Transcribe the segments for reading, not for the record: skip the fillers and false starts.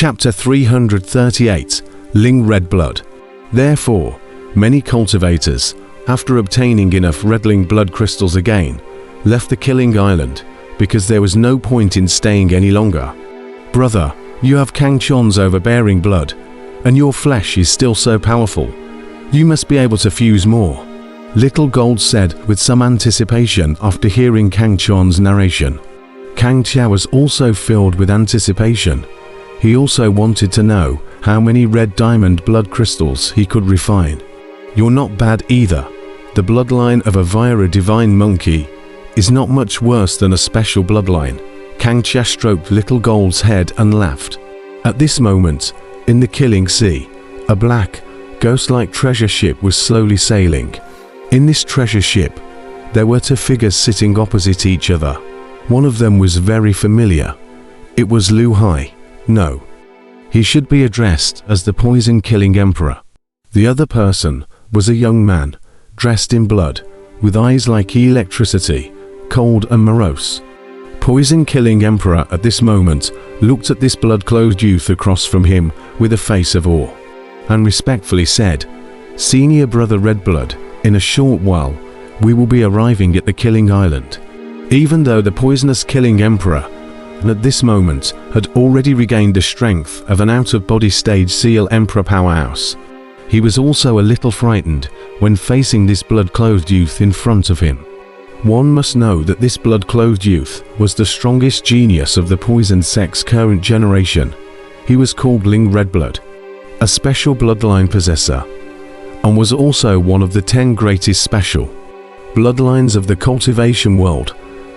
Chapter 338 Ling Red Blood. Therefore, many cultivators, after obtaining enough red Ling blood crystals again, left the killing island because there was no point in staying any longer. Brother, you have Kang Chon's overbearing blood, and your flesh is still so powerful. You must be able to fuse more, Little Gold said with some anticipation after hearing Kang Chon's narration. Kang Chia was also filled with anticipation. He also wanted to know how many red diamond blood crystals he could refine. You're not bad either. The bloodline of a Vira divine monkey is not much worse than a special bloodline. Kang Chia stroked Little Gold's head and laughed. At this moment, in the killing sea, a black, ghost-like treasure ship was slowly sailing. In this treasure ship, there were two figures sitting opposite each other. One of them was very familiar. It was Lu Hai. No. He should be addressed as the poison-killing emperor. The other person was a young man, dressed in blood, with eyes like electricity, cold and morose. Poison-killing emperor at this moment looked at this blood-clothed youth across from him with a face of awe, and respectfully said, "Senior brother Redblood, in a short while, we will be arriving at the killing island." Even though the poisonous killing emperor at this moment had already regained the strength of an out-of-body stage Seal Emperor powerhouse, he was also a little frightened when facing this blood-clothed youth in front of him. One must know that this blood-clothed youth was the strongest genius of the poison sect's current generation. He was called Ling Redblood, a special bloodline possessor, and was also one of the 10 greatest special bloodlines of the cultivation world,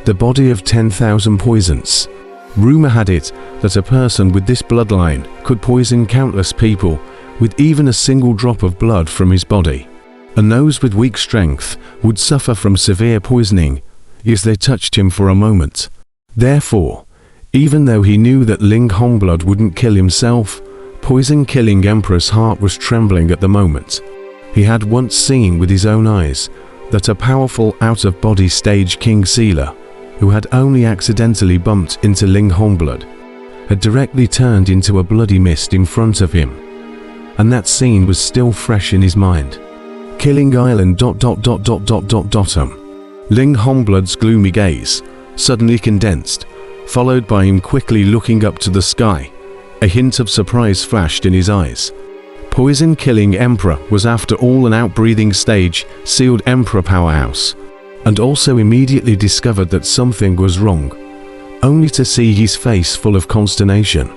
the body of 10,000 poisons. Rumor had it that a person with this bloodline could poison countless people with even a single drop of blood from his body, and those with weak strength would suffer from severe poisoning if they touched him for a moment. Therefore, even though he knew that Ling Hongblood wouldn't kill himself, poison-killing Emperor's heart was trembling at the moment. He had once seen with his own eyes that a powerful out-of-body stage King Sealer, who had only accidentally bumped into Ling Hongblood, had directly turned into a bloody mist in front of him, and that scene was still fresh in his mind. Killing Island ... Ling Hongblood's gloomy gaze suddenly condensed, followed by him quickly looking up to the sky. A hint of surprise flashed in his eyes. Poison-killing Emperor was after all an outbreathing stage sealed Emperor powerhouse, and also immediately discovered that something was wrong, only to see his face full of consternation.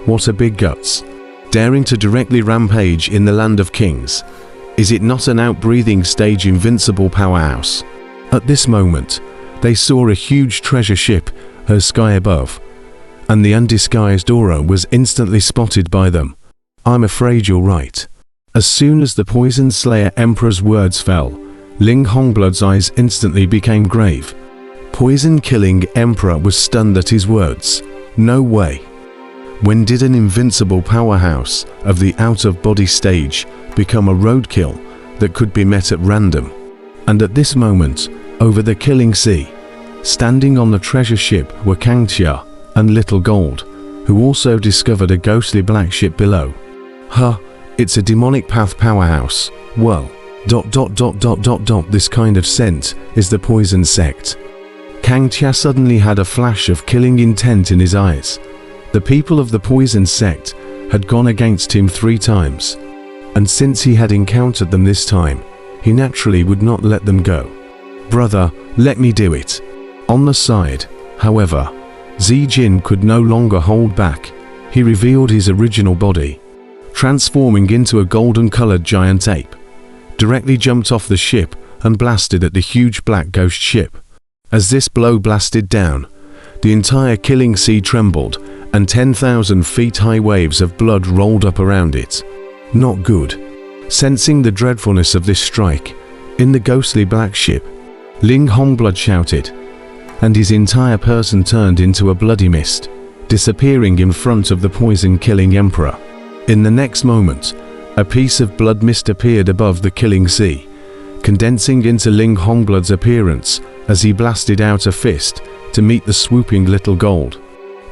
What a big guts! Daring to directly rampage in the land of kings. Is it not an outbreathing stage invincible powerhouse? At this moment, they saw a huge treasure ship her sky above, and the undisguised aura was instantly spotted by them. I'm afraid you're right. As soon as the Poison Slayer Emperor's words fell, Ling Hongblood's eyes instantly became grave. Poison-killing Emperor was stunned at his words. No way. When did an invincible powerhouse of the out-of-body stage become a roadkill that could be met at random? And at this moment, over the killing sea, standing on the treasure ship were Kang Chia and Little Gold, who also discovered a ghostly black ship below. Huh, it's a demonic path powerhouse. Well, ... This kind of scent is the poison sect. Kang Chia suddenly had a flash of killing intent in his eyes. The people of the poison sect had gone against him 3 times, and since he had encountered them this time, he naturally would not let them go. Brother, let me do it. On the side, however, Zijin could no longer hold back. He revealed his original body, transforming into a golden-colored giant ape, directly jumped off the ship and blasted at the huge black ghost ship. As this blow blasted down, the entire killing sea trembled, and 10,000 feet high waves of blood rolled up around it. Not good. Sensing the dreadfulness of this strike, in the ghostly black ship, Ling Hongblood shouted, and his entire person turned into a bloody mist, disappearing in front of the poison-killing Emperor. In the next moment, a piece of blood mist appeared above the killing sea, condensing into Ling Hongblood's appearance as he blasted out a fist to meet the swooping Little Gold.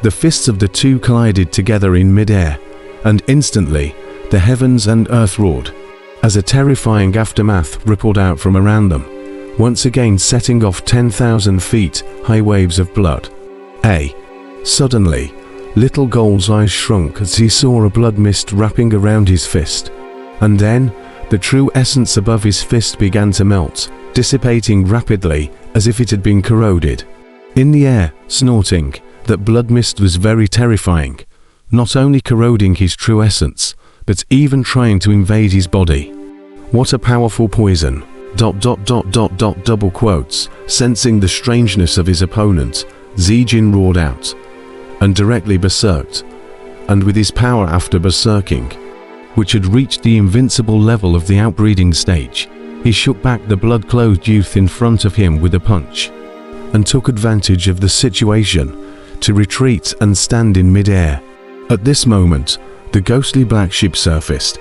The fists of the two collided together in mid-air, and instantly, the heavens and earth roared, as a terrifying aftermath rippled out from around them, once again setting off 10,000 feet high waves of blood. Suddenly, Little Gold's eyes shrunk as he saw a blood mist wrapping around his fist. And then, the true essence above his fist began to melt, dissipating rapidly as if it had been corroded. In the air, snorting, that blood mist was very terrifying, not only corroding his true essence, but even trying to invade his body. What a powerful poison! ... double quotes. Sensing the strangeness of his opponent, Zijin roared out, and directly berserked, and with his power after berserking, which had reached the invincible level of the outbreeding stage, he shook back the blood-clothed youth in front of him with a punch, and took advantage of the situation to retreat and stand in mid-air. At this moment, the ghostly black ship surfaced,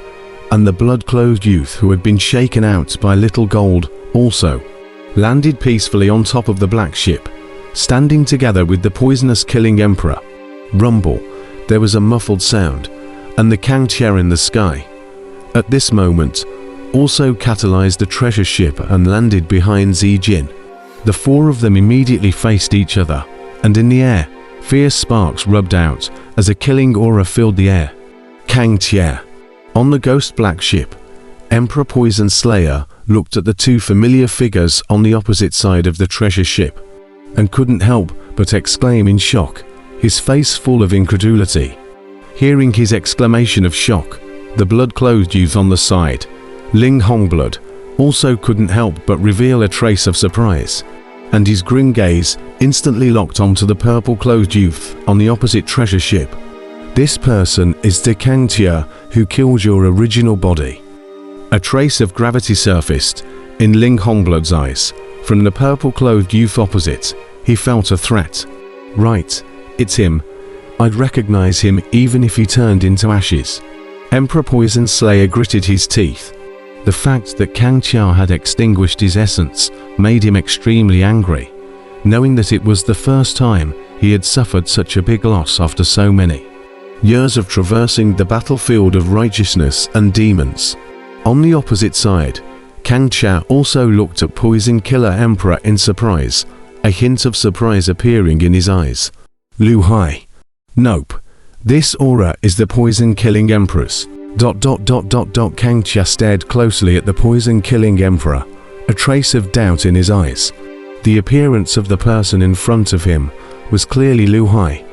and the blood-clothed youth who had been shaken out by Little Gold also landed peacefully on top of the black ship, standing together with the poisonous killing emperor. Rumble, there was a muffled sound, and the Kangxia in the sky, at this moment, also catalyzed the treasure ship and landed behind Zijin. The four of them immediately faced each other, and in the air, fierce sparks rubbed out as a killing aura filled the air. Kangxia. On the ghost black ship, Emperor Poison Slayer looked at the two familiar figures on the opposite side of the treasure ship, and couldn't help but exclaim in shock, his face full of incredulity. Hearing his exclamation of shock, the blood-clothed youth on the side, Ling Hongblood, also couldn't help but reveal a trace of surprise, and his grim gaze instantly locked onto the purple-clothed youth on the opposite treasure ship. This person is the Kangxia who killed your original body. A trace of gravity surfaced in Ling Hongblood's eyes. From the purple-clothed youth opposite, he felt a threat. Right, it's him. I'd recognize him even if he turned into ashes. Emperor Poison Slayer gritted his teeth. The fact that Kangxia had extinguished his essence made him extremely angry, knowing that it was the first time he had suffered such a big loss after so many years of traversing the battlefield of righteousness and demons. On the opposite side, Kangxia also looked at Poison Killer Emperor in surprise, a hint of surprise appearing in his eyes. Lu Hai. Nope. This aura is the Poison Killing Emperor's. ... Kangxia stared closely at the Poison Killing Emperor, a trace of doubt in his eyes. The appearance of the person in front of him was clearly Lu Hai,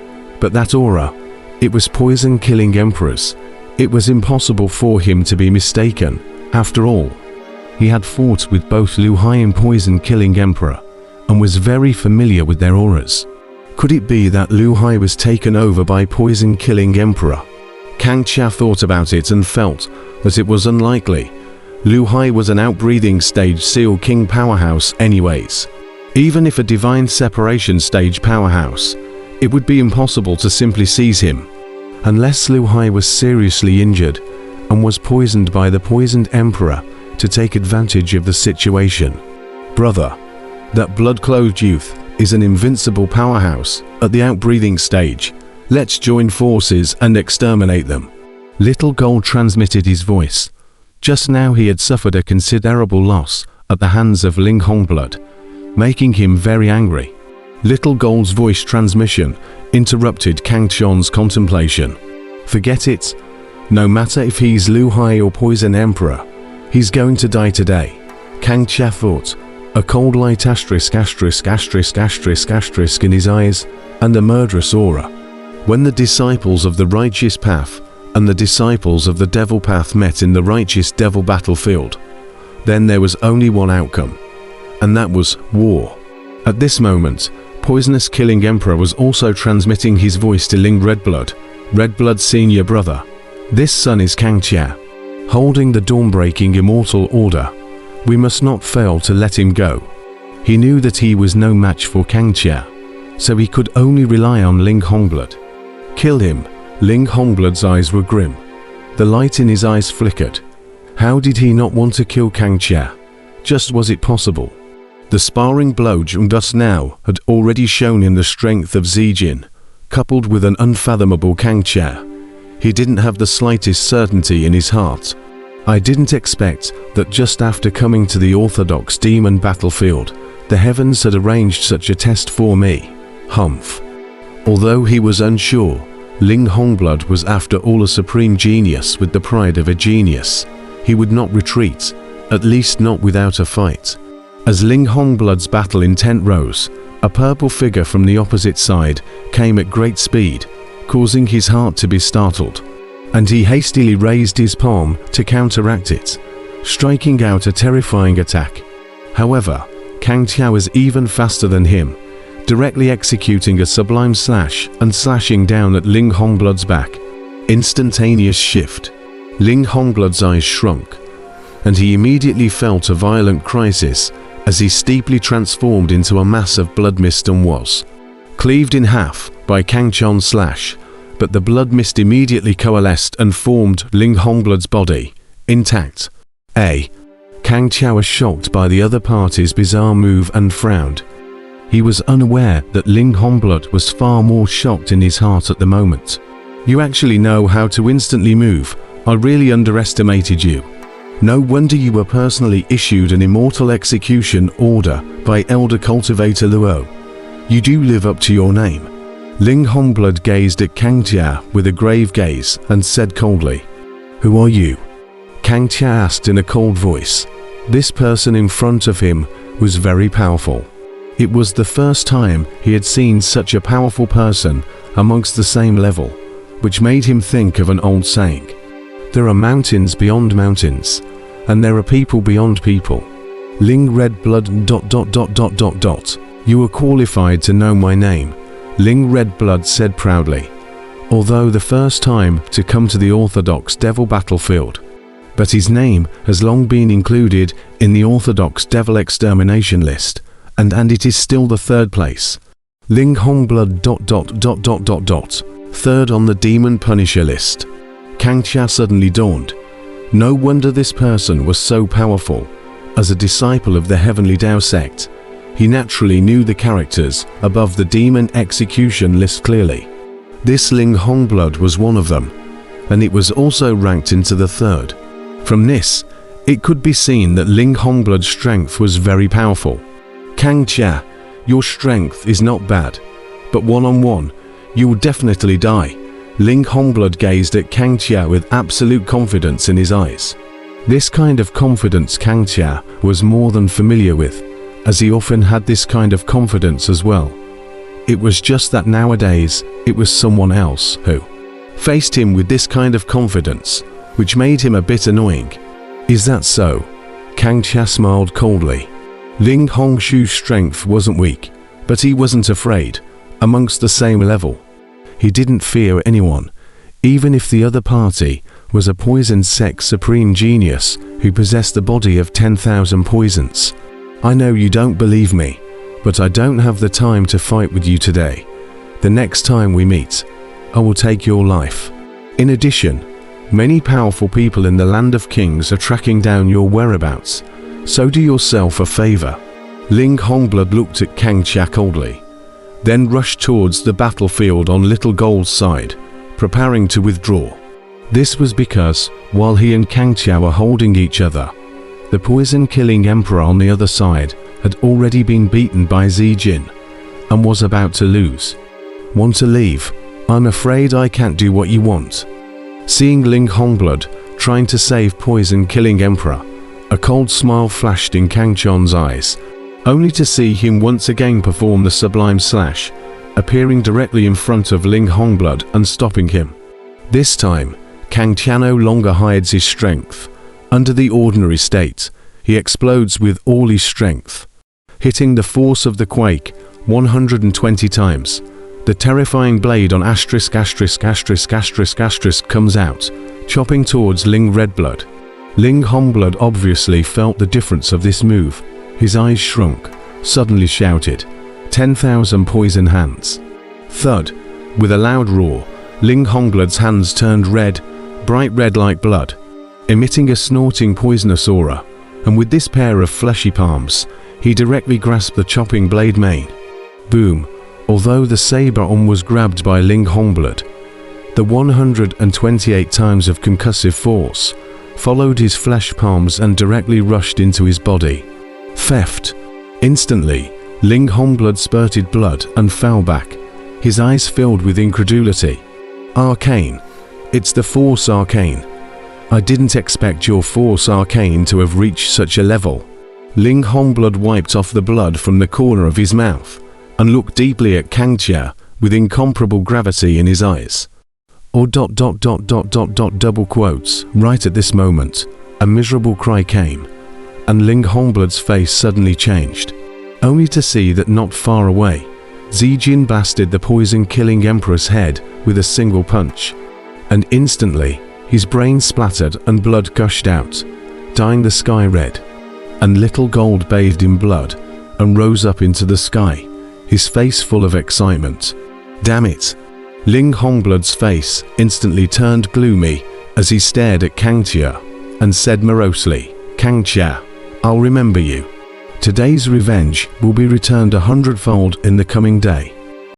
but that aura, it was Poison Killing Emperor's. It was impossible for him to be mistaken. After all, he had fought with both Lu Hai and Poison Killing Emperor, and was very familiar with their auras. Could it be that Lu Hai was taken over by Poison Killing Emperor? Kangxia thought about it and felt that it was unlikely. Lu Hai was an outbreathing stage Seal King powerhouse anyways. Even if a divine separation stage powerhouse, it would be impossible to simply seize him, unless Lu Hai was seriously injured and was poisoned by the poisoned emperor to take advantage of the situation. Brother, that blood-clothed youth is an invincible powerhouse at the outbreathing stage. Let's join forces and exterminate them. Little Gold transmitted his voice. Just now he had suffered a considerable loss at the hands of Ling Hongblood, making him very angry. Little Gold's voice transmission interrupted Kangxia's contemplation. Forget it. No matter if he's Lu Hai or Poison Emperor, he's going to die today. Kangxia thought, a cold light asterisk in his eyes, and a murderous aura. When the disciples of the righteous path and the disciples of the devil path met in the righteous devil battlefield, then there was only one outcome, and that was war. At this moment, Poisonous Killing Emperor was also transmitting his voice to Ling Redblood's senior brother. This son is Kangxia, holding the dawn-breaking immortal order. We must not fail to let him go. He knew that he was no match for Kangxia, so he could only rely on Ling Hongblood. Kill him. Ling Hongblood's eyes were grim. The light in his eyes flickered. How did he not want to kill Kangxia? Just was it possible? The sparring blow just now had already shown him the strength of Zijin. coupled with an unfathomable Wuxia. He didn't have the slightest certainty in his heart. I didn't expect that just after coming to the orthodox demon battlefield, the heavens had arranged such a test for me. Humph. Although he was unsure, Ling Hongblood was after all a supreme genius with the pride of a genius. He would not retreat, at least not without a fight. As Ling Hongblood's battle intent rose, a purple figure from the opposite side came at great speed, causing his heart to be startled, and he hastily raised his palm to counteract it, striking out a terrifying attack. However, Wuxia was even faster than him, directly executing a sublime slash and slashing down at Ling Hongblood's back. Instantaneous shift. Ling Hongblood's eyes shrunk, and he immediately felt a violent crisis as he steeply transformed into a mass of blood mist and was cleaved in half by Wuxia's slash, but the blood mist immediately coalesced and formed Ling Hongblood's body, intact. Wuxia was shocked by the other party's bizarre move and frowned. He was unaware that Ling Hongblood was far more shocked in his heart at the moment. You actually know how to instantly move. I really underestimated you. No wonder you were personally issued an immortal execution order by Elder Cultivator Luo. You do live up to your name. Ling Hongblood gazed at Wuxia with a grave gaze and said coldly, "Who are you?" Wuxia asked in a cold voice. This person in front of him was very powerful. It was the first time he had seen such a powerful person amongst the same level, which made him think of an old saying. There are mountains beyond mountains, and there are people beyond people. Ling Redblood ... You are qualified to know my name, Ling Redblood said proudly. Although the first time to come to the Orthodox Devil battlefield, but his name has long been included in the Orthodox Devil extermination list, and it is still the third place. Ling Hongblood ... Third on the Demon Punisher list. Wuxia suddenly dawned. No wonder this person was so powerful. As a disciple of the Heavenly Tao sect, he naturally knew the characters above the demon execution list clearly. This Ling Hongblood was one of them, and it was also ranked into the third. From this, it could be seen that Ling Hongblood's strength was very powerful. Wuxia, your strength is not bad, but one-on-one, you will definitely die. Ling Hongblood gazed at Wuxia with absolute confidence in his eyes. This kind of confidence Wuxia was more than familiar with, as he often had this kind of confidence as well. It was just that nowadays, it was someone else who faced him with this kind of confidence, which made him a bit annoying. Is that so? Wuxia smiled coldly. Ling Hongshu's strength wasn't weak, but he wasn't afraid. Amongst the same level, he didn't fear anyone, even if the other party was a poison sex supreme genius who possessed the body of 10,000 poisons. I know you don't believe me, but I don't have the time to fight with you today. The next time we meet, I will take your life. In addition, many powerful people in the Land of Kings are tracking down your whereabouts, so do yourself a favor. Ling Hongblood looked at Wuxia coldly, then rushed towards the battlefield on Little Gold's side, preparing to withdraw. This was because, while he and Wuxia were holding each other, the poison-killing Emperor on the other side had already been beaten by Zijin, and was about to lose. Want to leave? I'm afraid I can't do what you want. Seeing Ling Hongblood trying to save poison-killing Emperor, a cold smile flashed in Wuxia's eyes, only to see him once again perform the sublime slash, appearing directly in front of Ling Hongblood and stopping him. This time, Wuxia no longer hides his strength. Under the ordinary state, he explodes with all his strength, hitting the force of the quake 120 times. The terrifying blade on ***** comes out, chopping towards Ling Redblood. Ling Hongblood obviously felt the difference of this move. His eyes shrunk, suddenly shouted, 10,000 poison hands. Thud! With a loud roar, Ling Hongblood's hands turned red, bright red like blood, emitting a snorting poisonous aura, and with this pair of fleshy palms, he directly grasped the chopping blade mane. Boom! Although the saber arm was grabbed by Ling Hongblood, the 128 times of concussive force followed his flesh palms and directly rushed into his body. Theft. Instantly, Ling Hongblood spurted blood and fell back, his eyes filled with incredulity. Arcane. It's the Force Arcane. I didn't expect your Force Arcane to have reached such a level. Ling Hongblood wiped off the blood from the corner of his mouth and looked deeply at Kangxia with incomparable gravity in his eyes. Double quotes. Right at this moment, a miserable cry came, and Ling Hongblood's face suddenly changed, only to see that not far away, Zijin blasted the poison-killing Emperor's head with a single punch, and instantly, his brain splattered and blood gushed out, dyeing the sky red, and little gold bathed in blood and rose up into the sky, his face full of excitement. Damn it! Ling Hongblood's face instantly turned gloomy as he stared at Kangxia and said morosely, "Kangxia, I'll remember you. Today's revenge will be returned 100-fold in the coming day."